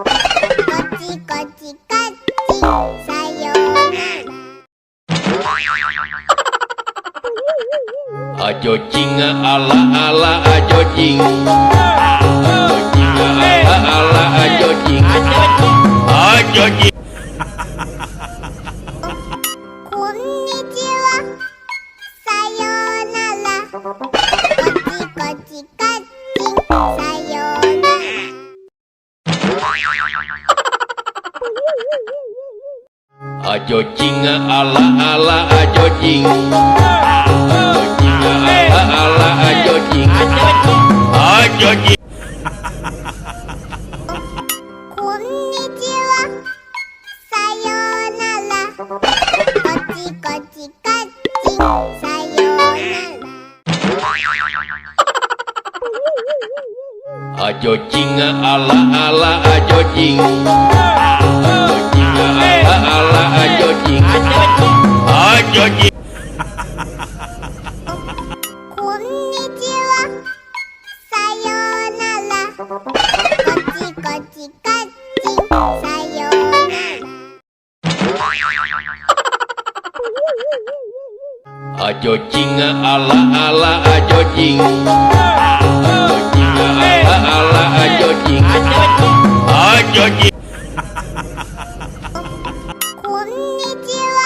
ちこちカッチンさようなら。アジョチンアラアラアジョチン。アジョチンアラアラアジョチン。アジョチン。こんにちはさようなら。こちこちカッチンさようなら。アジョチンアラアラアジョチン。アジョチンアラアラアジョチン。アジョチン。こんにちはさようなら。こちこちカッチンさようなら。アジョチンアラアラアジョチン。アジョチンアラアラアジョチン。アジョチン。こんにちはさようなら。こちこちカッチンさようなら。アジョチンアラアラアジョチン。アジョチンアラアラアジョチン。アジョチン。こんにちは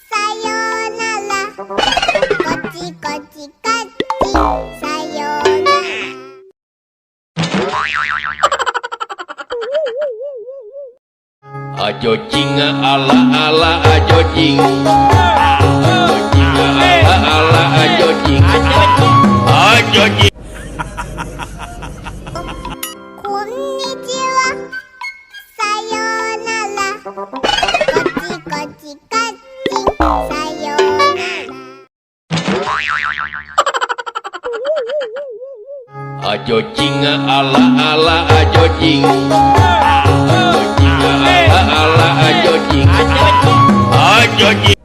さようなら。こちこちカッチンさようなら。アジョチンアラアラアジョチン。アジョチンアラアラアジョチン。アジョチン。こんにちはさようなら。こちこちカッチンさようなら。アジョチンアラアラアジョチン。アジョチンアラアラアジョチン。アジョチン。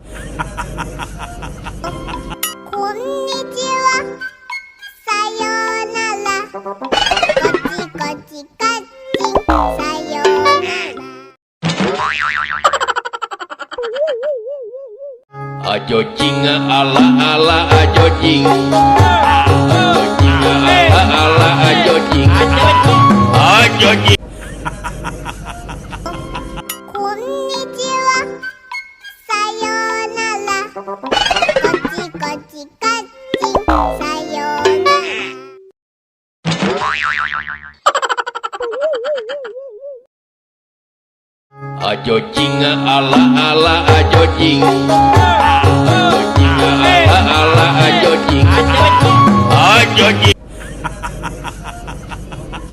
こんにちはさようなら。こちこちカッチンさようなら。アジョチンアラアラアジョチン。アジョチンアラアラアジョチン。アジョチン。こんにちはさようなら。こちこちカッチンさようなアジョチンアラアラアジョチン。